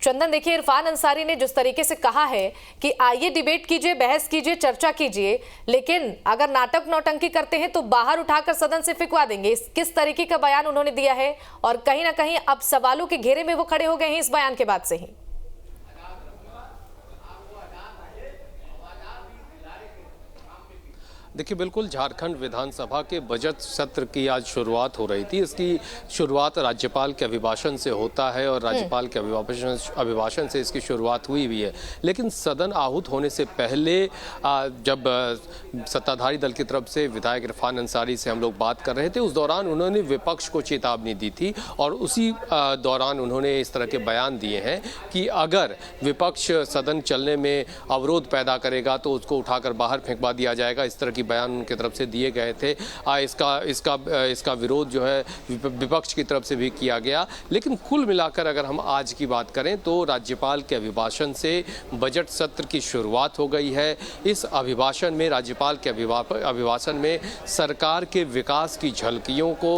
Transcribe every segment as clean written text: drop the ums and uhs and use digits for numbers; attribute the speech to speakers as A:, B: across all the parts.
A: चंदन, देखिए इरफान अंसारी ने जिस तरीके से कहा है कि आइए डिबेट कीजिए, बहस कीजिए, चर्चा कीजिए, लेकिन अगर नाटक नौटंकी करते हैं तो बाहर उठाकर सदन से फिकवा देंगे। किस तरीके का बयान उन्होंने दिया है और कहीं ना कहीं अब सवालों के घेरे में वो खड़े हो गए हैं इस बयान के बाद से ही।
B: देखिए, बिल्कुल झारखंड विधानसभा के बजट सत्र की आज शुरुआत हो रही थी। इसकी शुरुआत राज्यपाल के अभिभाषण से होता है और राज्यपाल के अभिभाषण से इसकी शुरुआत हुई भी है। लेकिन सदन आहूत होने से पहले जब सत्ताधारी दल की तरफ से विधायक इरफान अंसारी से हम लोग बात कर रहे थे, उस दौरान उन्होंने विपक्ष को चेतावनी दी थी और उसी दौरान उन्होंने इस तरह के बयान दिए हैं कि अगर विपक्ष सदन चलने में अवरोध पैदा करेगा तो उसको उठाकर बाहर फेंकवा दिया जाएगा। इस तरह की बयान उनकी तरफ से दिए गए थे। इसका विरोध जो है विपक्ष की तरफ से भी किया गया। लेकिन कुल मिलाकर अगर हम आज की बात करें तो राज्यपाल के अभिभाषण से बजट सत्र की शुरुआत हो गई है। इस अभिभाषण में राज्यपाल के अभिभाषण में सरकार के विकास की झलकियों को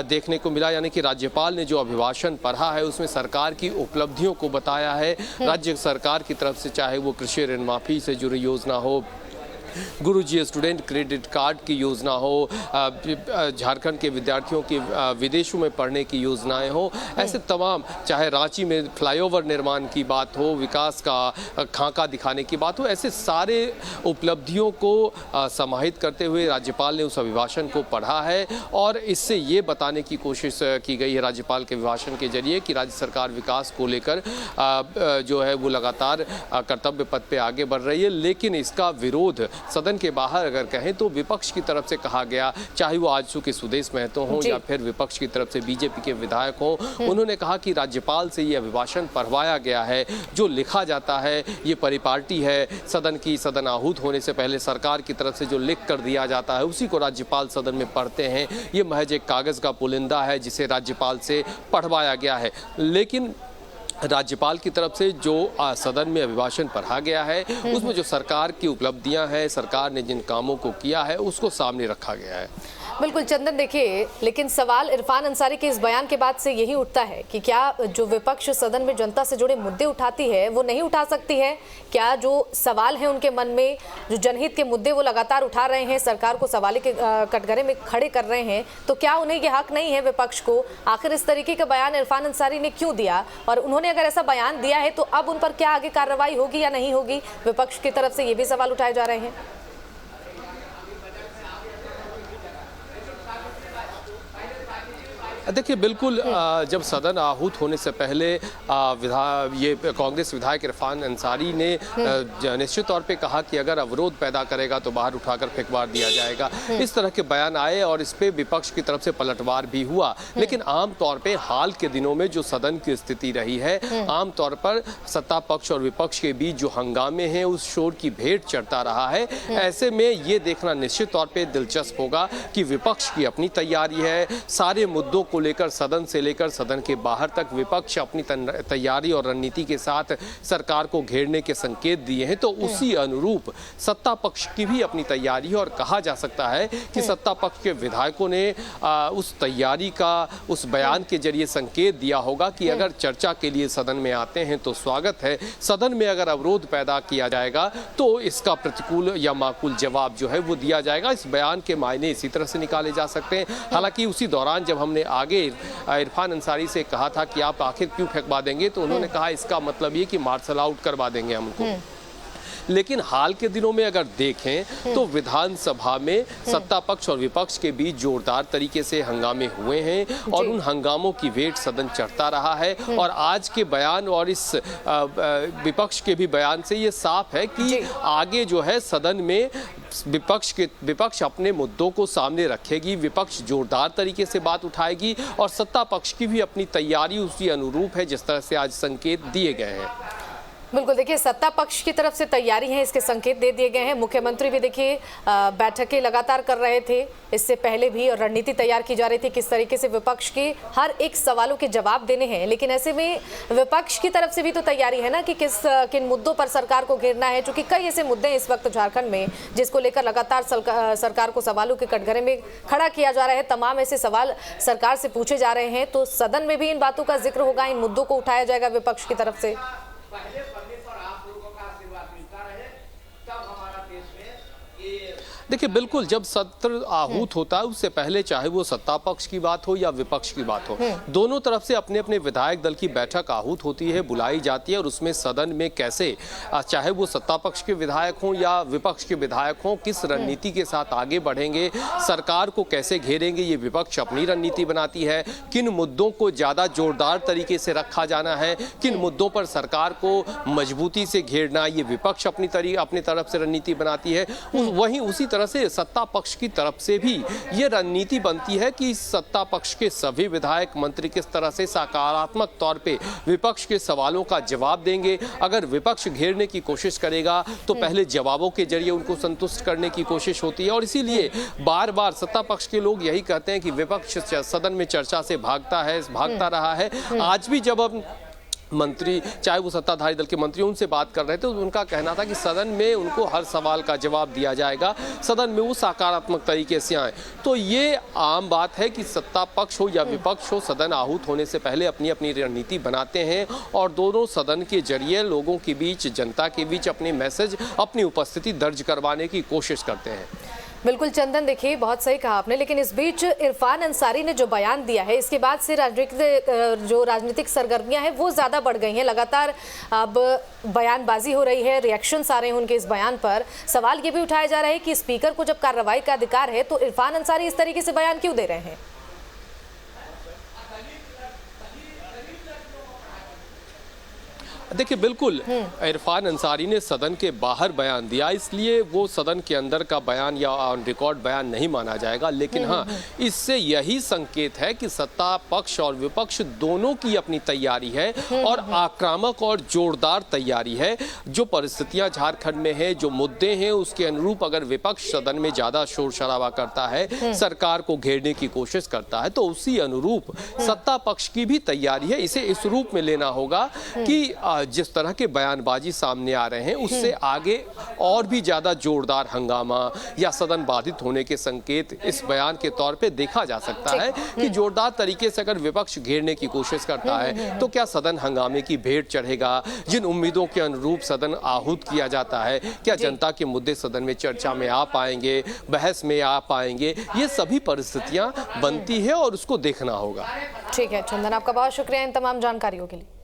B: देखने को मिला। यानी कि राज्यपाल ने जो अभिभाषण पढ़ा है उसमें सरकार की उपलब्धियों को बताया है। राज्य सरकार की तरफ से चाहे वो कृषि ऋण माफी से जुड़ी योजना हो, गुरुजी स्टूडेंट क्रेडिट कार्ड की योजना हो, झारखंड के विद्यार्थियों की विदेशों में पढ़ने की योजनाएं हो, ऐसे तमाम, चाहे रांची में फ्लाईओवर निर्माण की बात हो, विकास का खाका दिखाने की बात हो, ऐसे सारे उपलब्धियों को समाहित करते हुए राज्यपाल ने उस अभिभाषण को पढ़ा है। और इससे ये बताने की कोशिश की गई है राज्यपाल के अभिभाषण के जरिए कि राज्य सरकार विकास को लेकर जो है वो लगातार कर्तव्य पथ पे आगे बढ़ रही है। लेकिन इसका विरोध सदन के बाहर अगर कहें तो विपक्ष की तरफ से कहा गया, चाहे वो आजसू के सुदेश महतो हों या फिर विपक्ष की तरफ से बीजेपी के विधायक हों, उन्होंने कहा कि राज्यपाल से ये अभिभाषण पढ़वाया गया है। जो लिखा जाता है ये परिपाटी है सदन आहूत होने से पहले सरकार की तरफ से जो लिख कर दिया जाता है उसी को राज्यपाल सदन में पढ़ते हैं। ये महज एक कागज का पुलिंदा है जिसे राज्यपाल से पढ़वाया गया है। लेकिन राज्यपाल की तरफ से जो सदन में अभिभाषण पढ़ा गया है उसमें जो सरकार की उपलब्धियां हैं, सरकार ने जिन कामों को किया है उसको सामने रखा गया है।
A: बिल्कुल चंदन, देखिए लेकिन सवाल इरफान अंसारी के इस बयान के बाद से यही उठता है कि क्या जो विपक्ष सदन में जनता से जुड़े मुद्दे उठाती है वो नहीं उठा सकती है? क्या जो सवाल है उनके मन में, जो जनहित के मुद्दे वो लगातार उठा रहे हैं, सरकार को सवाल के कटघरे में खड़े कर रहे हैं, तो क्या उन्हें ये हक नहीं है विपक्ष को? आखिर इस तरीके का बयान इरफान अंसारी ने क्यों दिया? और उन्होंने अगर ऐसा बयान दिया है तो अब उन पर क्या आगे कार्रवाई होगी या नहीं होगी? विपक्ष की तरफ से ये भी सवाल उठाए जा रहे हैं।
B: देखिए, बिल्कुल जब सदन आहूत होने से पहले ये कांग्रेस विधायक इरफान अंसारी ने निश्चित तौर पे कहा कि अगर अवरोध पैदा करेगा तो बाहर उठाकर फेंकवा दिया जाएगा। इस तरह के बयान आए और इस पे विपक्ष की तरफ से पलटवार भी हुआ। लेकिन आम तौर पे हाल के दिनों में जो सदन की स्थिति रही है, आम तौर पर सत्ता पक्ष और विपक्ष के बीच जो हंगामे हैं उस शोर की भेंट चढ़ता रहा है। ऐसे में ये देखना निश्चित तौर पे दिलचस्प होगा कि विपक्ष की अपनी तैयारी है, सारे मुद्दों को लेकर सदन से लेकर सदन के बाहर तक विपक्ष अपनी तैयारी और रणनीति के साथ सरकार को घेरने के संकेत दिए हैं। तो उसी अनुरूप सत्ता पक्ष की भी अपनी तैयारी है और कहा जा सकता है कि सत्ता पक्ष के विधायकों ने उस तैयारी का उस बयान के जरिए संकेत दिया होगा कि अगर चर्चा के लिए सदन में आते हैं तो स्वागत है, सदन में अगर अवरोध पैदा किया जाएगा तो इसका प्रतिकूल या माकूल जवाब जो है वो दिया जाएगा। इस बयान के मायने इसी तरह से निकाले जा सकते हैं। हालांकि उसी दौरान जब हमने आगे इरफान अंसारी से कहा था कि आप आखिर क्यों फेंकवा देंगे, तो उन्होंने कहा इसका मतलब ये कि मार्शल आउट करवा देंगे हम उनको। लेकिन हाल के दिनों में अगर देखें तो विधानसभा में सत्ता पक्ष और विपक्ष के बीच जोरदार तरीके से हंगामे हुए हैं और उन हंगामों की वेट सदन चढ़ता रहा है। और आज के बयान और इस विपक्ष के भी बयान से ये साफ है कि आगे जो है सदन में विपक्ष अपने मुद्दों को सामने रखेगी, विपक्ष जोरदार तरीके से बात उठाएगी और सत्ता पक्ष की भी अपनी तैयारी उसी अनुरूप है जिस तरह से आज संकेत दिए गए हैं।
A: बिल्कुल, देखिए सत्ता पक्ष की तरफ से तैयारी है, इसके संकेत दे दिए गए हैं। मुख्यमंत्री भी देखिए बैठकें लगातार कर रहे थे इससे पहले भी, और रणनीति तैयार की जा रही थी किस तरीके से विपक्ष के हर एक सवालों के जवाब देने हैं। लेकिन ऐसे में विपक्ष की तरफ से भी तो तैयारी है ना कि किन मुद्दों पर सरकार को घेरना है, क्योंकि कई ऐसे मुद्दे हैं इस वक्त झारखंड में जिसको लेकर लगातार सरकार को सवालों के कटघरे में खड़ा किया जा रहा है। तमाम ऐसे सवाल सरकार से पूछे जा रहे हैं, तो सदन में भी इन बातों का जिक्र होगा, इन मुद्दों को उठाया जाएगा विपक्ष की तरफ से।
C: पहले पन्ने पर आप लोगों का आशीर्वाद मिलता रहे, तब हमारा देश में ये
B: देखिए बिल्कुल, जब सत्र आहूत होता है उससे पहले चाहे वो सत्ता पक्ष की बात हो या विपक्ष की बात हो, दोनों तरफ से अपने अपने विधायक दल की बैठक आहूत होती है, बुलाई जाती है, और उसमें सदन में कैसे चाहे वो सत्ता पक्ष के विधायक हों या विपक्ष के विधायक हों, किस रणनीति के साथ आगे बढ़ेंगे, सरकार को कैसे घेरेंगे, ये विपक्ष अपनी रणनीति बनाती है। किन मुद्दों को ज़्यादा जोरदार तरीके से रखा जाना है, किन मुद्दों पर सरकार को मजबूती से घेरना, ये विपक्ष अपनी तरफ से रणनीति बनाती है। वहीं उसी तरह से सत्ता पक्ष की तरफ से भी ये रणनीति बनती है कि सत्ता पक्ष के सभी विधायक मंत्री किस तरह से सकारात्मक तौर पे विपक्ष के सवालों का जवाब देंगे। अगर विपक्ष घेरने की कोशिश करेगा तो पहले जवाबों के जरिए उनको संतुष्ट करने की कोशिश होती है, और इसीलिए बार बार सत्ता पक्ष के लोग यही कहते हैं कि विपक्ष सदन में चर्चा से भागता रहा है। आज भी जब अब मंत्री, चाहे वो सत्ताधारी दल के मंत्री, उनसे बात कर रहे थे तो उनका कहना था कि सदन में उनको हर सवाल का जवाब दिया जाएगा, सदन में वो सकारात्मक तरीके से आए। तो ये आम बात है कि सत्ता पक्ष हो या विपक्ष हो, सदन आहूत होने से पहले अपनी अपनी रणनीति बनाते हैं और दोनों सदन के जरिए लोगों के बीच, जनता के बीच अपने मैसेज, अपनी उपस्थिति दर्ज करवाने की कोशिश करते हैं।
A: बिल्कुल चंदन, देखिए बहुत सही कहा आपने, लेकिन इस बीच इरफान अंसारी ने जो बयान दिया है, इसके बाद से राजनीतिक सरगर्मियां हैं वो ज़्यादा बढ़ गई हैं। लगातार अब बयानबाजी हो रही है, रिएक्शंस आ रहे हैं उनके इस बयान पर। सवाल ये भी उठाया जा रहा है कि स्पीकर को जब कार्रवाई का अधिकार है तो इरफान अंसारी इस तरीके से बयान क्यों दे रहे हैं?
B: देखिए बिल्कुल, इरफान अंसारी ने सदन के बाहर बयान दिया, इसलिए वो सदन के अंदर का बयान या ऑन रिकॉर्ड बयान नहीं माना जाएगा। लेकिन हाँ, इससे यही संकेत है कि सत्ता पक्ष और विपक्ष दोनों की अपनी तैयारी है और आक्रामक और जोरदार तैयारी है। जो परिस्थितियां झारखंड में है, जो मुद्दे हैं, उसके अनुरूप अगर विपक्ष सदन में ज्यादा शोर शराबा करता है, सरकार को घेरने की कोशिश करता है, तो उसी अनुरूप सत्ता पक्ष की भी तैयारी है। इसे इस रूप में लेना होगा कि जिस तरह के बयानबाजी सामने आ रहे हैं उससे आगे और भी ज्यादा जोरदार हंगामा या सदन बाधित होने के संकेत इस बयान के तौर पे देखा जा सकता है कि जोरदार तरीके से अगर विपक्ष घेरने की कोशिश करता है तो क्या सदन हंगामे की भेंट चढ़ेगा? जिन उम्मीदों के अनुरूप सदन आहूत किया जाता है, क्या जनता के मुद्दे सदन में चर्चा में आ पाएंगे, बहस में आ पाएंगे? ये सभी परिस्थितियां बनती है और उसको देखना होगा।
A: ठीक है चंदन, आपका बहुत शुक्रिया इन तमाम जानकारियों के लिए।